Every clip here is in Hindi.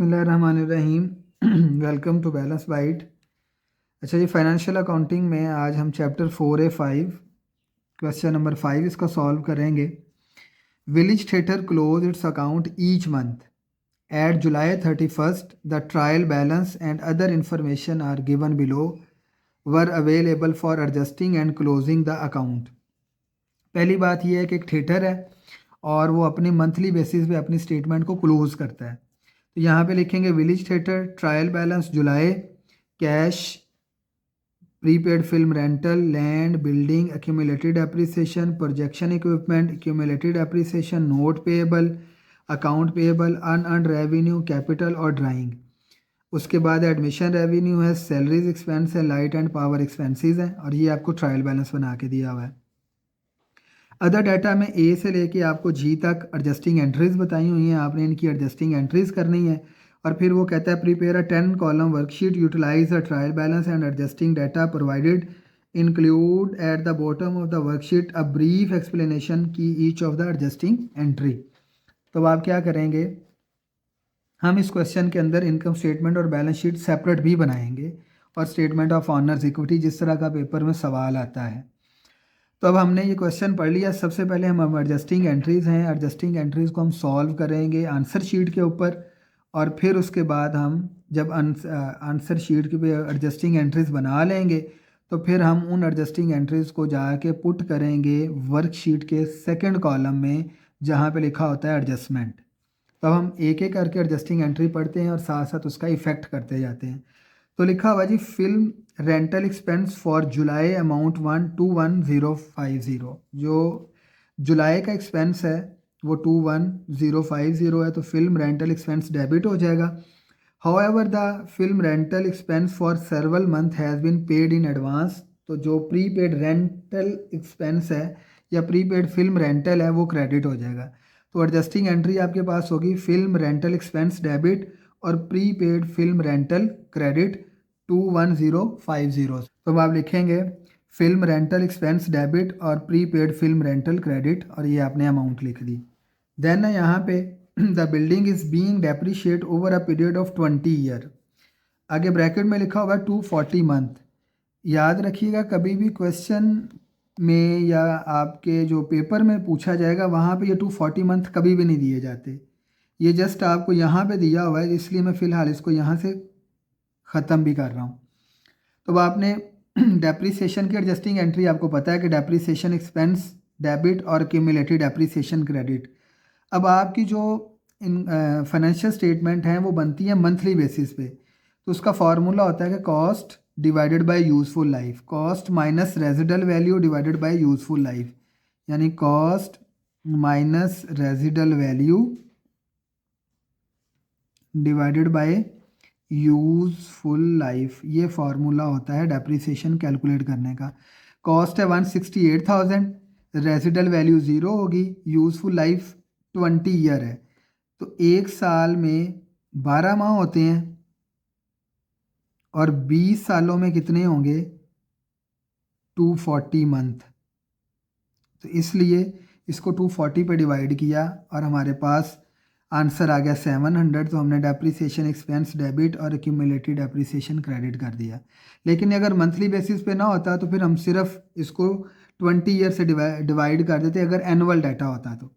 बिस्मिल्लाहिर्रहमानिर्रहीम। Welcome to balance byte. अच्छा जी, फाइनेंशियल अकाउंटिंग में आज हम चैप्टर 4A5 क्वेश्चन नंबर 5 इसका सॉल्व करेंगे। Village theatre close its account each month at July 31st। The trial balance and other information are given below were available for adjusting and closing the account. पहली बात यह है कि एक थिएटर है और वो अपनी मंथली बेसिस पे अपनी स्टेटमेंट को क्लोज करता है। तो यहाँ पे लिखेंगे village theatre trial balance July, cash, prepaid film rental, land, building, accumulated appreciation, projection equipment, accumulated appreciation, note payable, account payable, unearned revenue, capital और ड्राइंग। उसके बाद एडमिशन रेवेन्यू है, सैलरीज एक्सपेंस है, लाइट एंड पावर एक्सपेंसेस है और ये आपको ट्रायल बैलेंस बना के दिया हुआ है। अदर डाटा में ए से लेके आपको जी तक एडजस्टिंग एंट्रीज बताई हुई हैं, आपने इनकी एडजस्टिंग एंट्रीज करनी है। और फिर वो कहता है prepare a 10 column worksheet, utilize the trial balance and adjusting data provided, include at the bottom of the worksheet a brief explanation की each of the adjusting entry. तो आप क्या करेंगे, हम इस क्वेश्चन के अंदर इनकम स्टेटमेंट और बैलेंस शीट सेपरेट भी बनाएंगे और स्टेटमेंट ऑफ ऑनर्स इक्विटी जिस तरह का पेपर में सवाल आता है। तो अब हमने ये क्वेश्चन पढ़ लिया। सबसे पहले हम एडजस्टिंग एंट्रीज़ हैं, एडजस्टिंग एंट्रीज़ को हम सॉल्व करेंगे आंसर शीट के ऊपर और फिर उसके बाद हम जब आंसर शीट के पे एडजस्टिंग एंट्रीज़ बना लेंगे तो फिर हम उन एडजस्टिंग एंट्रीज़ को जाके पुट करेंगे वर्कशीट के सेकंड कॉलम में जहाँ पे लिखा होता है एडजस्टमेंट। तो हम एक एक करके एडजस्टिंग एंट्री पढ़ते हैं और साथ साथ उसका इफेक्ट करते जाते हैं। तो लिखा हुआ जी film rental expense for July amount 12050। जो जुलाई का एक्सपेंस है वो 21050 है, तो फिल्म रेंटल एक्सपेंस डेबिट हो जाएगा। However the film rental expense for several month has been paid in advance. तो जो प्री पेड रेंटल एक्सपेंस है या प्री पेड फिल्म रेंटल है वो क्रेडिट हो जाएगा। तो एडजस्टिंग एंट्री आपके पास होगी फिल्म रेंटल एक्सपेंस डेबिट और pre paid film rental credit 21050। तो अब आप लिखेंगे फिल्म रेंटल एक्सपेंस डेबिट और pre paid film rental credit और ये आपने अमाउंट लिख दी। देन यहाँ पे the building is being depreciate over a period of 20 year. आगे ब्रैकेट में लिखा होगा 240 मंथ। याद रखिएगा कभी भी क्वेश्चन में या आपके जो पेपर में पूछा जाएगा वहाँ पे ये 240 मंथ कभी भी नहीं दिए जाते। ये जस्ट आपको यहाँ पे दिया हुआ है, इसलिए मैं फ़िलहाल इसको यहाँ से ख़त्म भी कर रहा हूँ। तो अब आपने डेप्रीसिएशन की एडजस्टिंग एंट्री आपको पता है कि डेप्रीसिएशन एक्सपेंस डेबिट और क्यूमुलेटेड डेप्रीसिएशन क्रेडिट। अब आपकी जो फाइनेंशियल स्टेटमेंट हैं वो बनती है मंथली बेसिस पे। तो उसका फार्मूला होता है कि cost divided by useful life, cost minus residual value divided by useful life, यानी cost minus residual value divided by useful life. ये फार्मूला होता है डेप्रीसिएशन कैलकुलेट करने का। कॉस्ट है 168,000, रेजिडल वैल्यू 0 होगी, यूज़फुल लाइफ 20 ईयर है। तो एक साल में 12 माह होते हैं और 20 सालों में कितने होंगे, 240 मंथ। तो इसलिए इसको 240 पे डिवाइड किया और हमारे पास आंसर आ गया 700। तो हमने डेप्रीसिएशन एक्सपेंस डेबिट और एक्यूमुलेटेड डेप्रीसिएशन क्रेडिट कर दिया। लेकिन अगर मंथली बेसिस पे ना होता तो फिर हम सिर्फ इसको 20 ईयर से डिवाइड कर देते अगर एनुअल डाटा होता तो।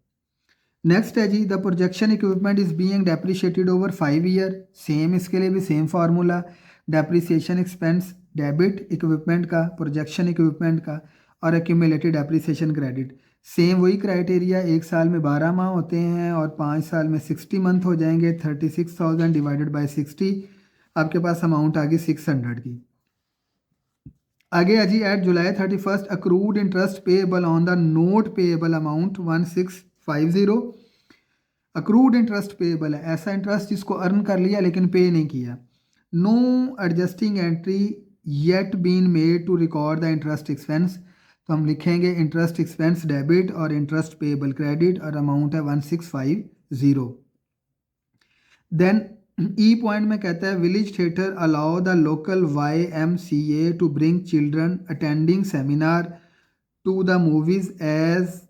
नेक्स्ट है जी the projection equipment is being depreciated over 5 year. Same इसके लिए भी same formula, depreciation expense debit equipment का, प्रोजेक्शन इक्विपमेंट का और एक्यूमुलेटेड डेप्रिसिएशन क्रेडिट। सेम वही क्राइटेरिया, एक साल में 12 माह होते हैं और 5 साल में 60 मंथ हो जाएंगे। 36,000 डिवाइडेड बाई 60, आपके पास अमाउंट आ गई 600 की। आगे है जी at July 31st accrued interest payable on the note payable amount 1650। Accrued interest payable है, ऐसा इंटरेस्ट जिसको अर्न कर लिया लेकिन पे नहीं किया। No adjusting entry yet been made to record the interest expense. तो हम लिखेंगे इंटरेस्ट एक्सपेंस डेबिट और इंटरेस्ट पेएबल क्रेडिट और अमाउंट है 1650। देन ई पॉइंट में कहता है village theatre allow the local YMCA to bring children attending seminar to the movies as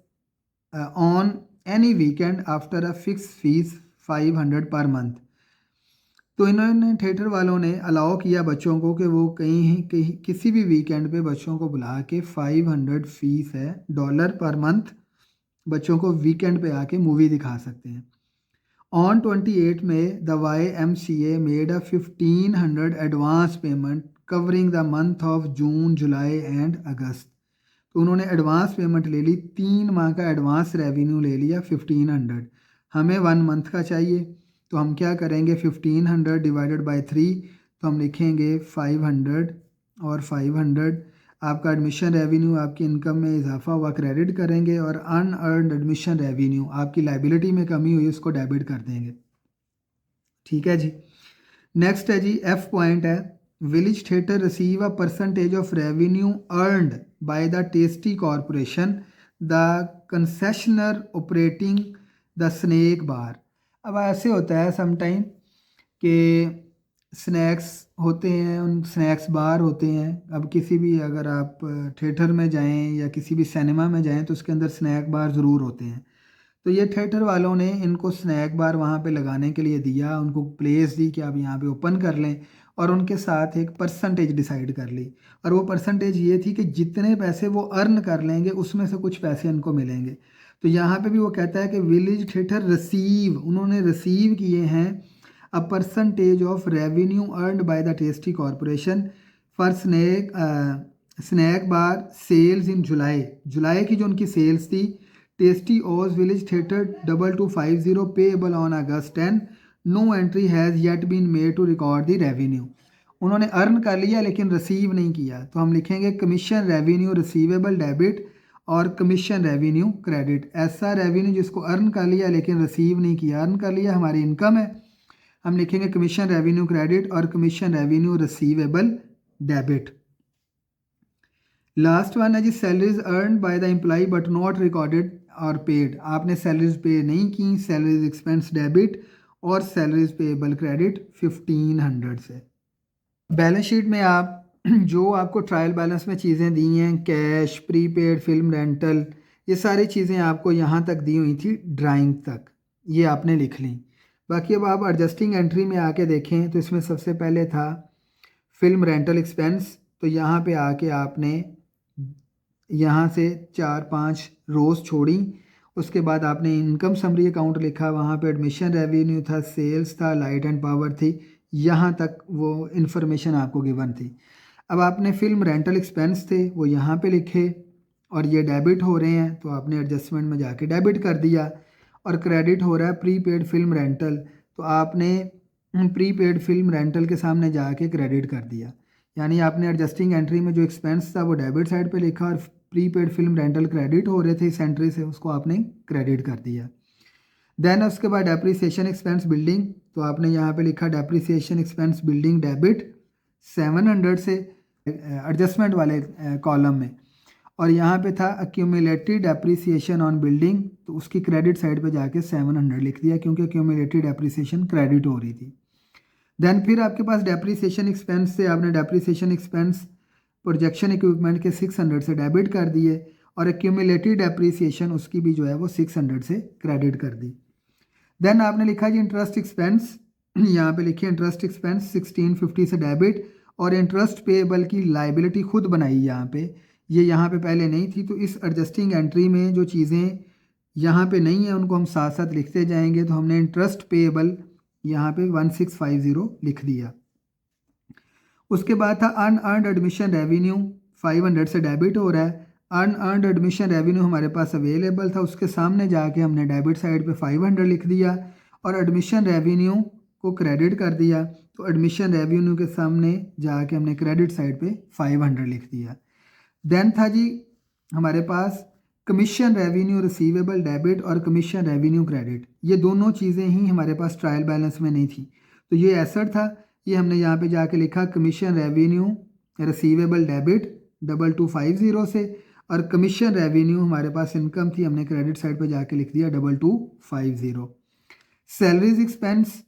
on any weekend after a fix fee 500 per month. तो इन्होंने थिएटर वालों ने अलाउ किया बच्चों को कि वो कहीं किसी भी वीकेंड पे बच्चों को बुला के 500 फीस है डॉलर पर मंथ, बच्चों को वीकेंड पे आके मूवी दिखा सकते हैं। On 28 May the YMCA made a 1500 advance payment covering the month of June, July and August. तो उन्होंने एडवांस पेमेंट ले ली, 3 माह का एडवांस रेवेन्यू ले लिया 1500। हमें 1 मंथ का चाहिए, तो हम क्या करेंगे 1500 डिवाइडेड बाय 3, तो हम लिखेंगे 500 और 500 आपका एडमिशन रेवेन्यू आपकी इनकम में इजाफा हुआ क्रेडिट करेंगे, और अनअर्नड एडमिशन रेवेन्यू आपकी लाइबिलिटी में कमी हुई उसको डेबिट कर देंगे। ठीक है जी। नेक्स्ट है जी F पॉइंट है, village theatre receive a percentage of revenue earned by the Tasty corporation the concessionaire operating the snack bar. अब ऐसे होता है समटाइम कि स्नैक्स होते हैं, उन स्नैक्स बार होते हैं। अब किसी भी अगर आप थिएटर में जाएं या किसी भी सिनेमा में जाएं तो उसके अंदर स्नैक बार ज़रूर होते हैं। तो ये थिएटर वालों ने इनको स्नैक बार वहाँ पे लगाने के लिए दिया, उनको प्लेस दी कि आप यहाँ पे ओपन कर लें, और उनके साथ एक परसेंटेज डिसाइड कर ली। और वो परसेंटेज ये थी कि जितने पैसे वो अर्न कर लेंगे उसमें से कुछ पैसे इनको मिलेंगे। तो यहाँ पे भी वो कहता है कि विलेज थिएटर रिसीव, उन्होंने रिसीव किए हैं a percentage of revenue earned by the Tasty corporation for snack bar sales in July. जुलाई की जो उनकी सेल्स थी, Tasty owes village theatre 2250 payable on August and no entry has yet been made to record the revenue. उन्होंने अर्न कर लिया लेकिन रिसीव नहीं किया, तो हम लिखेंगे कमीशन रेवेन्यू रिसीवेबल डेबिट और कमीशन रेवेन्यू क्रेडिट। ऐसा रेवेन्यू जिसको अर्न कर लिया लेकिन रिसीव नहीं किया, अर्न कर लिया हमारी इनकम है, हम लिखेंगे कमीशन रेवेन्यू क्रेडिट और commission revenue receivable debit. Last one है जी salaries earn by the employ but not recorded और पेड। आपने सैलरीज पे नहीं की, सैलरीज एक्सपेंस डेबिट और सैलरीज पेएबल क्रेडिट 1500 से। बैलेंस शीट में आप जो आपको ट्रायल बैलेंस में चीज़ें दी हैं, कैश, प्रीपेड, फिल्म रेंटल, ये सारी चीज़ें आपको यहाँ तक दी हुई थी ड्राइंग तक, ये आपने लिख ली। बाकी अब आप एडजस्टिंग एंट्री में आके देखें तो इसमें सबसे पहले था फिल्म रेंटल एक्सपेंस। तो यहाँ पे आके आपने यहाँ से 4-5 रोज़ छोड़ी, उसके बाद आपने इनकम समरी अकाउंट लिखा, वहाँ पे एडमिशन रेवेन्यू था, सेल्स था, लाइट एंड पावर थी, यहाँ तक वो इन्फॉर्मेशन आपको गिवन थी। अब आपने फिल्म रेंटल एक्सपेंस थे वो यहाँ पे लिखे और ये डेबिट हो रहे हैं, तो आपने एडजस्टमेंट में जाके डेबिट कर दिया। और क्रेडिट हो रहा है प्रीपेड फिल्म रेंटल, तो आपने प्रीपेड फिल्म रेंटल के सामने जाके क्रेडिट कर दिया। यानी आपने एडजस्टिंग एंट्री में जो एक्सपेंस था वो डेबिट साइड पे लिखा और प्रीपेड फिल्म रेंटल क्रेडिट हो रहे थे इस एंट्री से, उसको आपने क्रेडिट कर दिया। देन उसके बाद डेप्रीसिएशन एक्सपेंस बिल्डिंग, तो आपने यहाँ पे लिखा डेप्रीसिएशन एक्सपेंस बिल्डिंग डेबिट 700 से एडजस्टमेंट वाले कॉलम में, और यहाँ पे था एक्यूमुलेटेड डेप्रीसिएशन ऑन बिल्डिंग, तो उसकी क्रेडिट साइड पे जाके 700 लिख दिया क्योंकि एक्यूमुलेटेड डेप्रीसिएशन क्रेडिट हो रही थी। देन फिर आपके पास डेप्रीसिएशन एक्सपेंस से आपने डेप्रीसिएशन एक्सपेंस प्रोजेक्शन इक्विपमेंट के 600 से डेबिट कर दिए, और एक्यूमुलेटेड डेप्रीसिएशन उसकी भी जो है वो 600 से क्रेडिट कर दी। देन आपने लिखा जी इंटरेस्ट एक्सपेंस, यहाँ पे लिखिए इंटरेस्ट एक्सपेंस 1650 से डेबिट, और इंटरेस्ट पेएबल की लाइबिलिटी खुद बनाई यहाँ पे, ये यहाँ पे पहले नहीं थी। तो इस एडजस्टिंग एंट्री में जो चीज़ें यहाँ पे नहीं है उनको हम साथ साथ लिखते जाएंगे। तो हमने इंटरेस्ट पेएबल यहाँ पे 1650 लिख दिया। उसके बाद था अनअर्नड एडमिशन रेवेन्यू 500 से डेबिट हो रहा है, अनअर्नड एडमिशन रेवेन्यू हमारे पास अवेलेबल था, उसके सामने जाके हमने डेबिट साइड पे 500 लिख दिया और एडमिशन रेवेन्यू को क्रेडिट कर दिया। तो एडमिशन रेवेन्यू के सामने जाके हमने क्रेडिट साइड पे 500 लिख दिया। देन था जी हमारे पास कमीशन रेवेन्यू रिसीवेबल डेबिट और कमीशन रेवेन्यू क्रेडिट, ये दोनों चीज़ें ही हमारे पास ट्रायल बैलेंस में नहीं थी। तो ये एसेट था, ये हमने यहाँ पे जाके लिखा कमीशन रेवेन्यू रिसीवेबल डेबिट 2250 से, और कमीशन रेवेन्यू हमारे पास इनकम थी, हमने क्रेडिट साइड पे जाके लिख दिया 2250। सैलरीज एक्सपेंस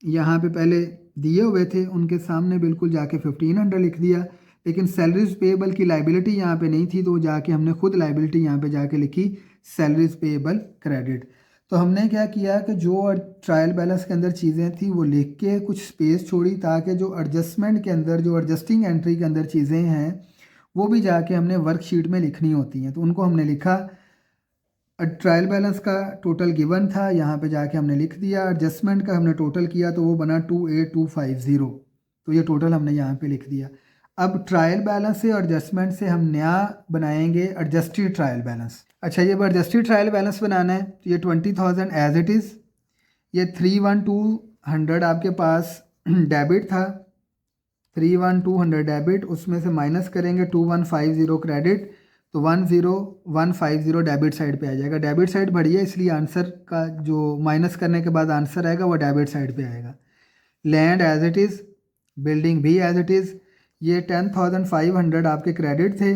यहाँ पे पहले दिए हुए थे, उनके सामने बिल्कुल जाके 1500 लिख दिया, लेकिन सैलरीज पेएबल की लाइबिलिटी यहाँ पे नहीं थी, तो जाके हमने खुद लाइबिलिटी यहाँ पे जाके लिखी सैलरीज पेएबल क्रेडिट। तो हमने क्या किया कि जो ट्रायल बैलेंस के अंदर चीज़ें थी वो लिख के कुछ स्पेस छोड़ी, ताकि जो एडजस्टमेंट के अंदर, जो एडजस्टिंग एंट्री के अंदर चीज़ें हैं वो भी जाके हमने वर्कशीट में लिखनी होती हैं। तो उनको हमने लिखा। ट्रायल बैलेंस का टोटल गिवन था, यहाँ पे जाके हमने लिख दिया। एडजस्टमेंट का हमने टोटल किया तो वो बना 28250, तो ये टोटल हमने यहाँ पे लिख दिया। अब ट्रायल बैलेंस से और एडजस्टमेंट से हम नया बनाएंगे एडजस्टेड ट्रायल बैलेंस। अच्छा, ये एडजस्टेड ट्रायल बैलेंस बनाना है तो ये 20,000 एज इट इज़, ये 31200 आपके पास डेबिट था, 31200 डेबिट, उसमें से माइनस करेंगे 2150 क्रेडिट, तो 10150 डेबिट साइड पे आ जाएगा। डेबिट साइड बढ़ी है इसलिए आंसर का जो माइनस करने के बाद आंसर आएगा वो डेबिट साइड पे आएगा। Land as it is, building भी एज इट इज़, ये 10,500 आपके क्रेडिट थे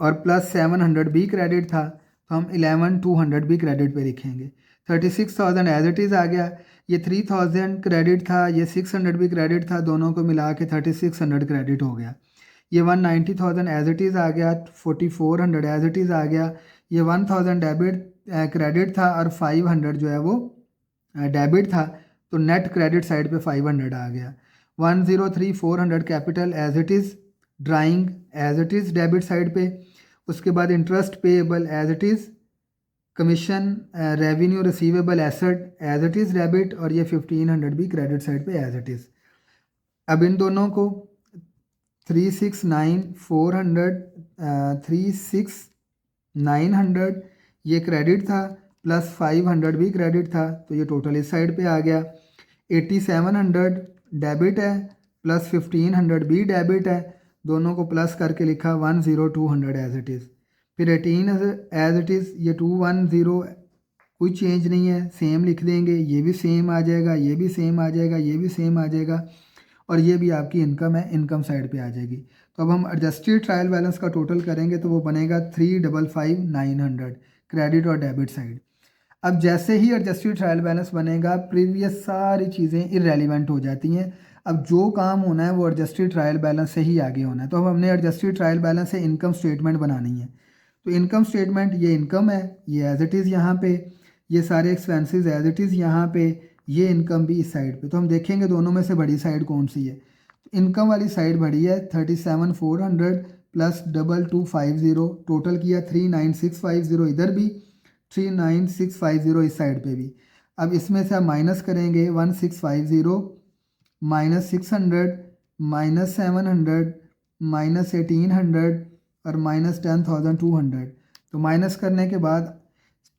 और प्लस 700 भी क्रेडिट था, तो हम 11,200 भी क्रेडिट पे लिखेंगे। 36,000 एज इट इज़ आ गया, ये 3,000 क्रेडिट था, ये 600 भी क्रेडिट था, दोनों को मिला के 3600 क्रेडिट हो गया। ये 190,000 एज इट इज़ आ गया, 4400 एज इट इज़ आ गया, ये 1000 डेबिट क्रेडिट था और 500 जो है वो डेबिट था, तो नेट क्रेडिट साइड पे 500 आ गया। 103,400 capital as it is, drawing as it is debit side पे, उसके बाद interest payable as it is, commission revenue receivable asset as it is debit, और ये 1500 भी क्रेडिट साइड पे एज इट इज़। अब इन दोनों को 369,400 36900 ये क्रेडिट था, प्लस 500 भी क्रेडिट था, तो ये टोटल इस साइड पे आ गया। 8700 डेबिट है, प्लस 1500 भी डेबिट है, दोनों को प्लस करके लिखा 10200 एज इट इज़। फिर 18 एज इट इज़, ये 210 कोई चेंज नहीं है, सेम लिख देंगे, ये भी सेम आ जाएगा, ये भी सेम आ जाएगा, ये भी सेम आ जाएगा, और ये भी आपकी इनकम है, इनकम साइड पे आ जाएगी। तो अब हम एडजस्टेड ट्रायल बैलेंस का टोटल करेंगे तो वो बनेगा 355,900 क्रेडिट और डेबिट साइड। अब जैसे ही एडजस्टेड ट्रायल बैलेंस बनेगा, प्रीवियस सारी चीज़ें इररेलेवेंट हो जाती हैं। अब जो काम होना है वो एडजस्टेड ट्रायल बैलेंस से ही आगे होना है। तो अब हमने एडजस्टेड ट्रायल बैलेंस से इनकम स्टेटमेंट बनानी है। तो इनकम स्टेटमेंट, ये इनकम है, ये एज इट इज़ यहाँ पे, ये सारे एक्सपेंसेस एज इट इज़ यहाँ पे, ये इनकम भी इस साइड पे। तो हम देखेंगे दोनों में से बड़ी साइड कौन सी है। इनकम वाली साइड बड़ी है, 37,400 प्लस 2250, टोटल किया 39,650, इधर भी 39,650 इस साइड पे भी। अब इसमें से आप माइनस करेंगे 1650 माइनस 600 माइनस 700 माइनस 1800 और माइनस 10,200। तो माइनस करने के बाद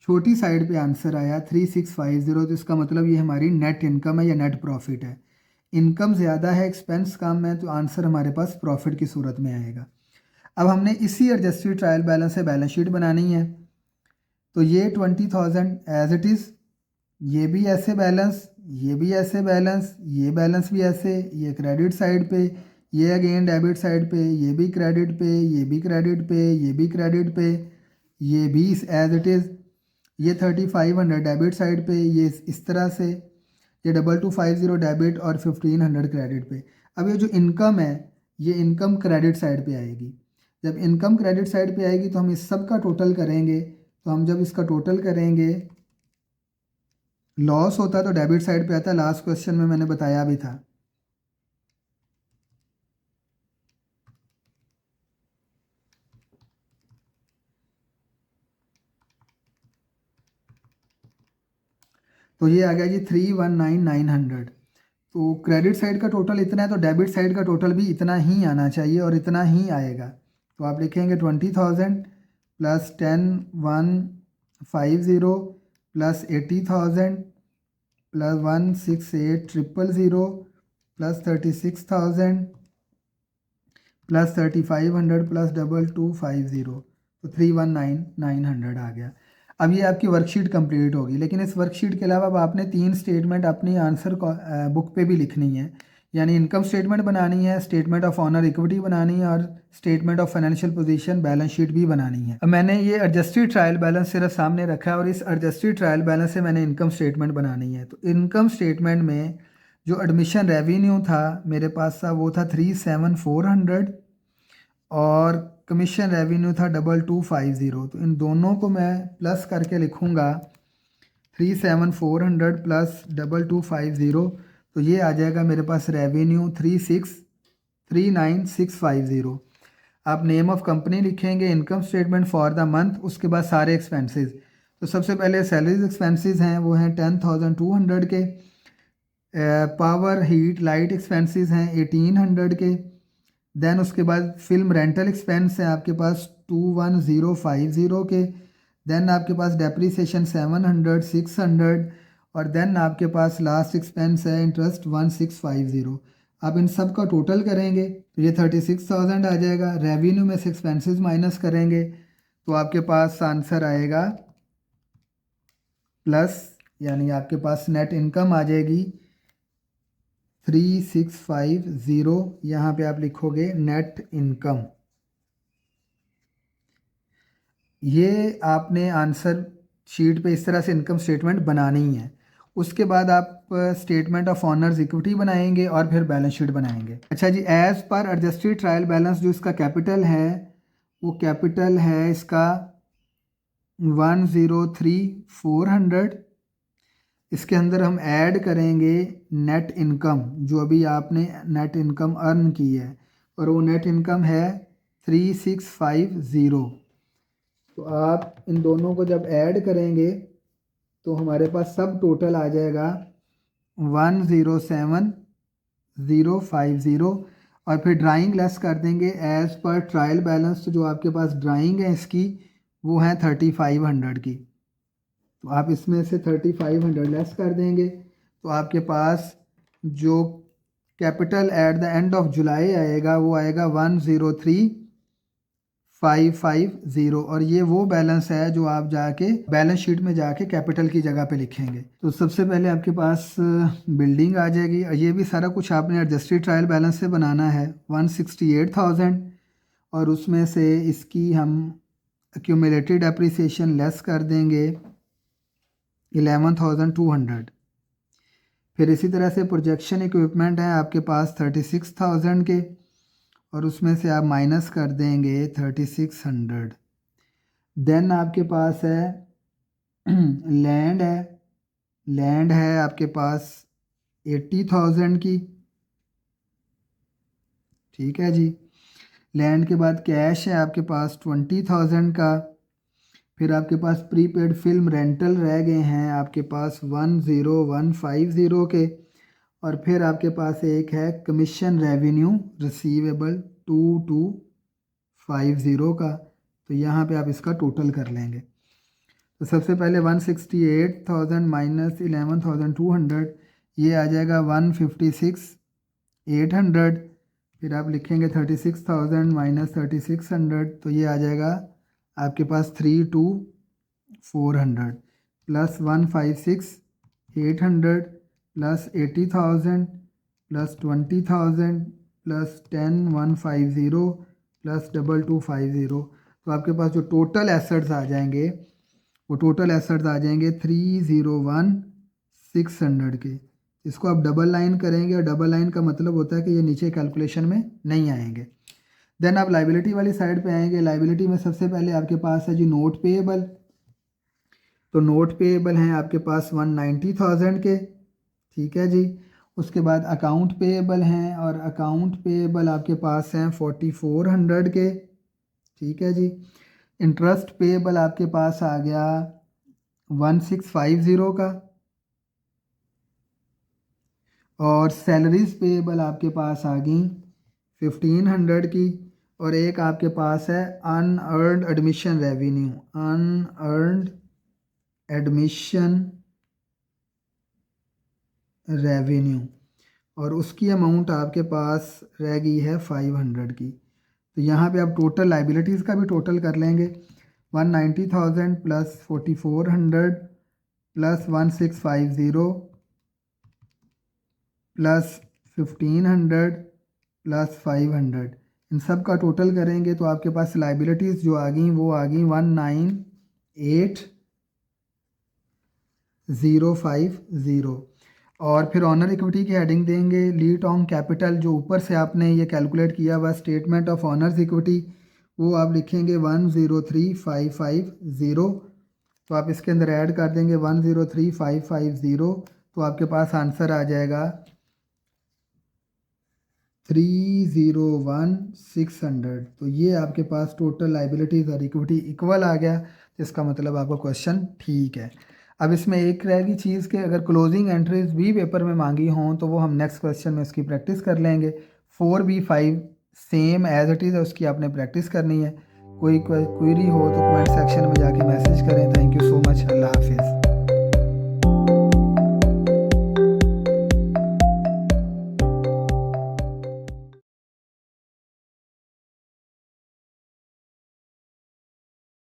छोटी साइड पे आंसर आया 3650, तो इसका मतलब ये हमारी नेट इनकम है या नेट प्रॉफिट है। इनकम ज़्यादा है, एक्सपेंस कम है, तो आंसर हमारे पास प्रॉफिट की सूरत में आएगा। अब हमने इसी एडजस्टेड ट्रायल बैलेंस से बैलेंस शीट बनानी है। तो ये 20,000 एज इट इज़, ये भी ऐसे बैलेंस, ये भी ऐसे बैलेंस, ये बैलेंस भी ऐसे, ये क्रेडिट साइड पे, ये अगेन डेबिट साइड पे, ये भी क्रेडिट पे, ये भी क्रेडिट पे, ये भी क्रेडिट पे, ये भी एज इट इज़, ये 3500 डेबिट साइड पे, ये इस तरह से, ये 2250 डेबिट और 1500 क्रेडिट पे। अब ये जो इनकम है, ये इनकम क्रेडिट साइड पे आएगी। जब इनकम क्रेडिट साइड पे आएगी तो हम इस सब का टोटल करेंगे। तो हम जब इसका टोटल करेंगे, लॉस होता तो डेबिट साइड पे आता, लास्ट क्वेश्चन में मैंने बताया भी था। तो ये आ गया जी 319,900। तो क्रेडिट साइड का टोटल इतना है, तो डेबिट साइड का टोटल भी इतना ही आना चाहिए और इतना ही आएगा। तो आप लिखेंगे 20,000 plus 10,150 plus 80,000 plus 168,000 plus 36,000 plus 3,500 plus 2250, तो 319,900 आ गया। अब ये आपकी वर्कशीट कंप्लीट होगी, लेकिन इस वर्कशीट के अलावा अब आपने 3 स्टेटमेंट अपनी आंसर बुक पे भी लिखनी है। यानी इनकम स्टेटमेंट बनानी है, स्टेटमेंट ऑफ ऑनर इक्विटी बनानी है और statement of financial position balance sheet भी बनानी है। अब मैंने ये एडजस्टेड ट्रायल बैलेंस सिर्फ सामने रखा है और इस एडजस्टेड ट्रायल बैलेंस से मैंने इनकम स्टेटमेंट बनानी है। तो इनकम स्टेटमेंट में जो एडमिशन रेवेन्यू था मेरे पास था, वो था 37,400 और कमीशन रेवेन्यू था 2250, तो इन दोनों को मैं प्लस करके लिखूँगा 37,400 प्लस 2250, तो ये आ जाएगा मेरे पास रेवेन्यू 3,639,650। आप नेम ऑफ कंपनी लिखेंगे, income statement for the month, उसके बाद सारे एक्सपेंसेस। तो सबसे पहले सैलरीज एक्सपेंसेस हैं, वो हैं 10,200 के। पावर हीट लाइट एक्सपेंसेस हैं 1,800 के। देन उसके बाद फिल्म रेंटल एक्सपेंस है आपके पास 21,050 के। देन आपके पास डेप्रीसिएशन 700 600, और देन आपके पास लास्ट एक्सपेंस है इंटरेस्ट 1650। आप इन सब का टोटल करेंगे तो ये 36,000 आ जाएगा। रेवेन्यू में से एक्सपेंसेस माइनस करेंगे तो आपके पास आंसर आएगा प्लस, यानी आपके पास नेट इनकम आ जाएगी 3650। यहाँ पे आप लिखोगे नेट इनकम। ये आपने आंसर शीट पे इस तरह से इनकम स्टेटमेंट बनानी है। उसके बाद आप स्टेटमेंट ऑफ ऑनर्स इक्विटी बनाएंगे और फिर बैलेंस शीट बनाएंगे। अच्छा जी, as per adjusted trial balance जो इसका कैपिटल है वो कैपिटल है इसका 103,400। इसके अंदर हम ऐड करेंगे नेट इनकम, जो अभी आपने नेट इनकम अर्न की है, और वो नेट इनकम है 3650। तो आप इन दोनों को जब ऐड करेंगे तो हमारे पास सब टोटल आ जाएगा 107,050, और फिर ड्राइंग लेस कर देंगे एज पर ट्रायल बैलेंस। तो जो आपके पास ड्राइंग है इसकी वो है 3500 की, तो आप इसमें से 3500 लेस कर देंगे तो आपके पास जो capital at the end of July आएगा वो आएगा 103,550, और ये वो बैलेंस है जो आप जाके बैलेंस शीट में जाके कैपिटल की जगह पे लिखेंगे। तो सबसे पहले आपके पास बिल्डिंग आ जाएगी, और ये भी सारा कुछ आपने एडजस्टेड ट्रायल बैलेंस से बनाना है 168,000, और उसमें से इसकी हम एक्यूमुलेटेड एप्रिसिएशन लेस कर देंगे 11,200। फिर इसी तरह से प्रोजेक्शन इक्विपमेंट है आपके पास 36,000 के, और उसमें से आप माइनस कर देंगे 3600। देन आपके पास है लैंड है आपके पास 80,000 की, ठीक है जी। लैंड के बाद कैश है आपके पास 20,000 का। फिर आपके पास प्रीपेड फिल्म रेंटल रह गए हैं आपके पास 10150 के, और फिर आपके पास एक है कमीशन रेवेन्यू रिसीवेबल 2250 का। तो यहाँ पे आप इसका टोटल कर लेंगे। तो सबसे पहले 168,000 माइनस 11,200, ये आ जाएगा 156,800। फिर आप लिखेंगे 36,000 माइनस 3600, तो ये आ जाएगा आपके पास 32,400 plus 156,800 plus 80,000 plus 20,000 plus 10,150 plus 2250। तो आपके पास जो टोटल एसेट्स आ जाएंगे वो टोटल एसेट्स आ जाएंगे 301,600 के। इसको आप डबल लाइन करेंगे, और डबल लाइन का मतलब होता है कि ये नीचे कैलकुलेशन में नहीं आएंगे। देन आप लाइबिलिटी वाली साइड पे आएंगे। लाइबिलिटी में सबसे पहले आपके पास है जी नोट पेएबल। तो नोट पेएबल हैं आपके पास 190,000 के, ठीक है जी। उसके बाद अकाउंट पेएबल हैं, और अकाउंट पेएबल आपके पास हैं 4,400 के, ठीक है जी। इंटरेस्ट पेएबल आपके पास आ गया 1,650 का, और सैलरीज पेएबल आपके पास आ गई 1,500 की, और एक आपके पास है unearned admission revenue, unearned admission revenue, और उसकी अमाउंट आपके पास रह गई है 500 की। तो यहाँ पे आप टोटल लाइबिलिटीज़ का भी टोटल कर लेंगे 190,000 प्लस 4,400 प्लस 1,650 प्लस 1,500 प्लस 500, इन सब का टोटल करेंगे तो आपके पास लाइबिलिटीज़ जो आ गई वो आ गई 198,050। और फिर ऑनर इक्विटी की हेडिंग देंगे लीड ऑन कैपिटल, जो ऊपर से आपने ये कैलकुलेट किया हुआ स्टेटमेंट ऑफ ऑनर्स इक्विटी, वो आप लिखेंगे 103550। तो आप इसके अंदर ऐड कर देंगे 103550, तो आपके पास आंसर आ जाएगा 301,600। तो ये आपके पास टोटल लाइबिलिटीज़ और इक्विटी इक्वल आ गया, जिसका मतलब आपका क्वेश्चन ठीक है। अब इसमें एक रहेगी चीज़ कि अगर क्लोजिंग एंट्रीज भी पेपर में मांगी हों तो वो हम नेक्स्ट क्वेश्चन में उसकी प्रैक्टिस कर लेंगे। 4B5 same as it is है, उसकी आपने प्रैक्टिस करनी है। कोई क्वेरी हो तो कमेंट सेक्शन में जाके मैसेज करें। Thank you so much. अल्लाह हाफिज़।